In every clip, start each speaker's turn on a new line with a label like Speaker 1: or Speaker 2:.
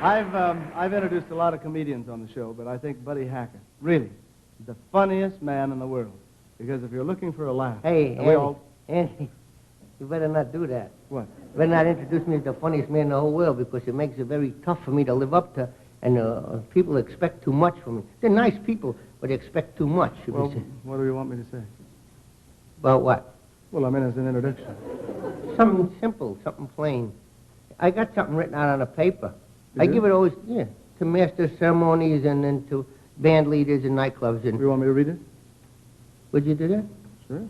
Speaker 1: I've introduced a lot of comedians on the show, but I think Buddy Hackett, really, is the funniest man in the world. Because if you're looking for a laugh...
Speaker 2: Hey, Andy, you better not do that.
Speaker 1: What?
Speaker 2: You better not introduce me as the funniest man in the whole world, because it makes it very tough for me to live up to, and people expect too much from me. They're nice people, but they expect too much.
Speaker 1: Well, what do you want me to say?
Speaker 2: About what?
Speaker 1: Well, I mean, as an introduction.
Speaker 2: Something simple, something plain. I got something written out on a paper.
Speaker 1: You
Speaker 2: I
Speaker 1: do?
Speaker 2: give it always, to master ceremonies and then to band leaders in nightclubs. And
Speaker 1: You want me to read it?
Speaker 2: would you do that?
Speaker 1: Sure.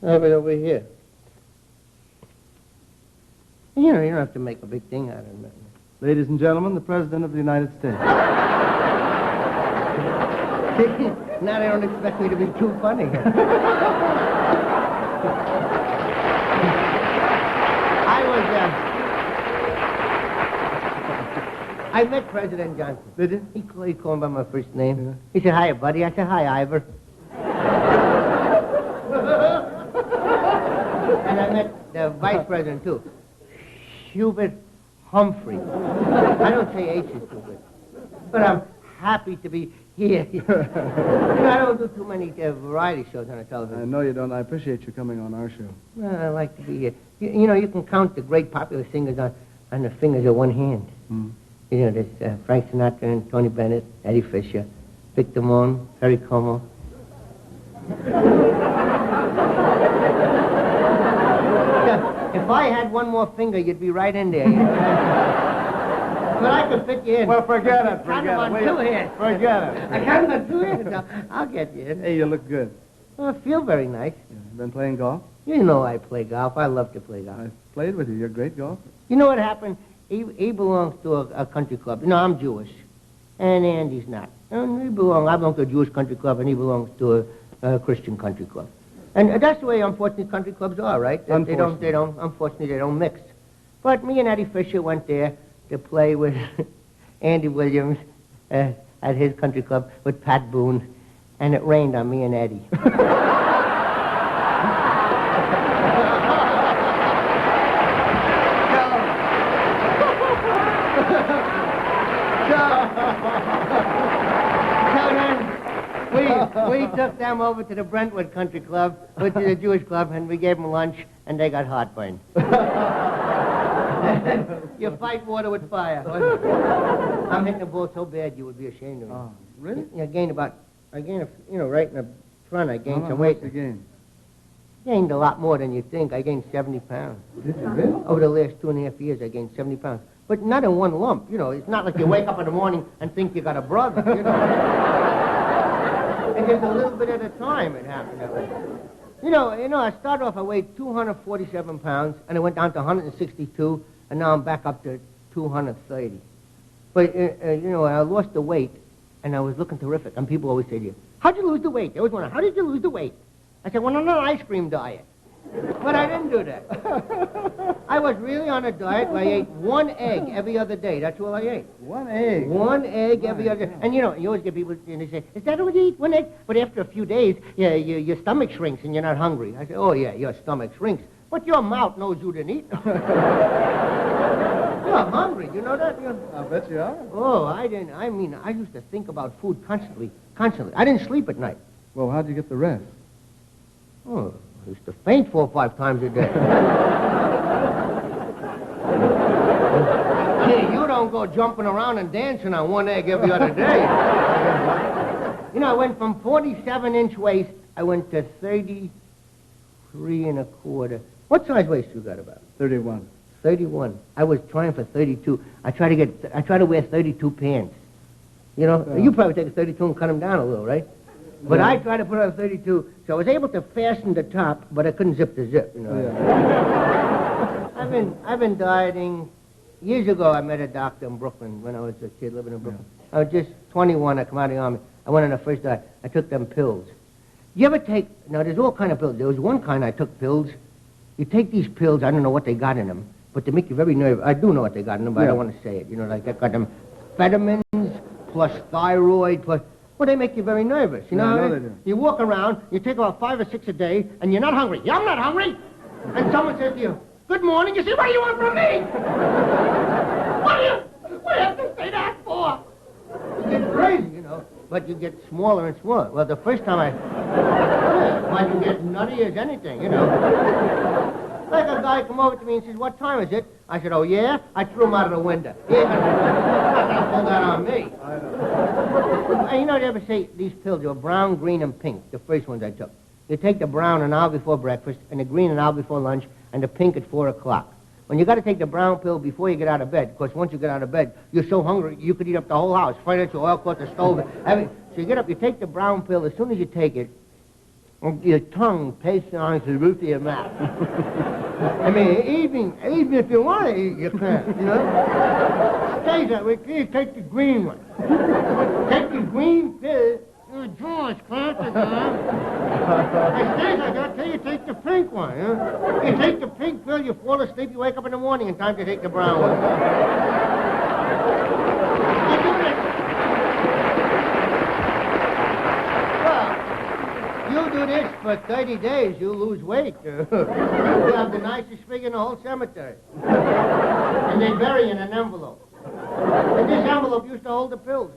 Speaker 2: Have it over here. You don't have to make a big thing out of it.
Speaker 1: Ladies and gentlemen, the President of the United States.
Speaker 2: Now they don't expect me to be too funny. I met President Johnson.
Speaker 1: Did you?
Speaker 2: He called me by my first name.
Speaker 1: Yeah.
Speaker 2: He said, "Hiya, buddy." I said, "Hi, Ivor." And I met the Vice President, too. Hubert Humphrey. I don't say H is too good. But I'm happy to be here. I don't do too many variety shows on the television.
Speaker 1: I know you don't. I appreciate you coming on our show.
Speaker 2: Well, I like to be here. You can count the great popular singers on the fingers of one hand.
Speaker 1: Mm.
Speaker 2: There's Frank Sinatra and Tony Bennett, Eddie Fisher, Vic Damone, Perry Como. If I had one more finger, you'd be right in there. But I could fit you in.
Speaker 1: Well, forget it.
Speaker 2: Forget it.
Speaker 1: Forget it.
Speaker 2: I count on 2 hands. I'll get you in.
Speaker 1: Hey, you look good.
Speaker 2: Well, I feel very nice.
Speaker 1: Yeah. Been playing golf?
Speaker 2: You know I play golf. I love to play golf.
Speaker 1: I played with you. You're a great golfer.
Speaker 2: You know what happened? He belongs to a country club. I'm Jewish, and Andy's not. And I belong to a Jewish country club, and he belongs to a Christian country club. And that's the way, unfortunately, country clubs are, right? Unfortunately, they don't mix. But me and Eddie Fisher went there to play with Andy Williams at his country club with Pat Boone, and it rained on me and Eddie. We took them over to the Brentwood Country Club, which is a Jewish club, and we gave them lunch, and they got heartburn. You fight water with fire. I'm hitting the ball so bad you would be ashamed of me.
Speaker 1: Oh, really?
Speaker 2: I gained right in the front, I gained some weight.
Speaker 1: What's the gain?
Speaker 2: Gained a lot more than you think. I gained 70 pounds.
Speaker 1: Did you really?
Speaker 2: Over the last 2.5 years, I gained 70 pounds. But not in one lump, It's not like you wake up in the morning and think you got a brother, And just a little bit at a time it happened that way. I started off, I weighed 247 pounds, and I went down to 162, and now I'm back up to 230. But, I lost the weight, and I was looking terrific. And people always say to you, "How'd you lose the weight?" They always wonder, "How did you lose the weight?" I said, "Well, on an ice cream diet." But I didn't do that. I was really on a diet where I ate 1 egg every other day. That's all I ate.
Speaker 1: 1 egg?
Speaker 2: 1 egg every other day. And, you always get people, and they say, "Is that all you eat, 1 egg?" But after a few days, your stomach shrinks and you're not hungry. I say, "Oh, yeah, your stomach shrinks. But your mouth knows you didn't eat." You're hungry. You know that?
Speaker 1: I bet you are.
Speaker 2: Oh, I didn't. I used to think about food constantly. I didn't sleep at night.
Speaker 1: Well, how'd you get the rest?
Speaker 2: Oh, I used to faint 4 or 5 times a day. Gee, you don't go jumping around and dancing on 1 egg every other day. I went from 47-inch waist, I went to 33 1/4. What size waist you got about?
Speaker 1: 31.
Speaker 2: 31. I was trying for 32. I try to wear 32 pants. You probably take a 32 and cut them down a little, right? But I tried to put on 32, so I was able to fasten the top, but I couldn't zip the zip,
Speaker 1: Yeah.
Speaker 2: I've been dieting. Years ago, I met a doctor in Brooklyn when I was a kid living in Brooklyn. Yeah. I was just 21. I come out of the army. I went on the first diet. I took them pills. You ever take... Now, there's all kind of pills. There was one kind I took pills. You take these pills, I don't know what they got in them, but they make you very nervous. I do know what they got in them, but I don't want to say it. Like they got them amphetamines plus thyroid plus... Well, they make you very nervous. You know
Speaker 1: I know they do.
Speaker 2: You walk around, you take about 5 or 6 a day, and you're not hungry. Yeah, I'm not hungry. And someone says to you, "Good morning." You say, "What do you want from me?" What do but you get smaller and smaller. Well, the first time well, you get nutty as anything, you know. Like a guy come over to me and says, what time is it? I said, oh, yeah? I threw him out of the window. He ain't gonna pull that on me. And you know, they ever say these pills are brown, green, and pink, the first ones I took. You take the brown an hour before breakfast, and the green an hour before lunch, and the pink at 4 o'clock. When you got to take the brown pill before you get out of bed, because once you get out of bed, you're so hungry, you could eat up the whole house. Furniture, oil cloth, the stove, everything. So you get up, you take the brown pill. As soon as you take it, your tongue pastes on to the roof of your mouth. I mean, even if you want to eat, you can't, you know? Stays that way. You take the green one. Take the green pill. Your jaw's clamped down. It stays like that till you take the pink one, you know? You take the pink pill, you fall asleep, you wake up in the morning in time to take the brown one. You do this for 30 days, you'll lose weight. You'll have the nicest figure in the whole cemetery. And they bury you in an envelope. And this envelope used to hold the pills.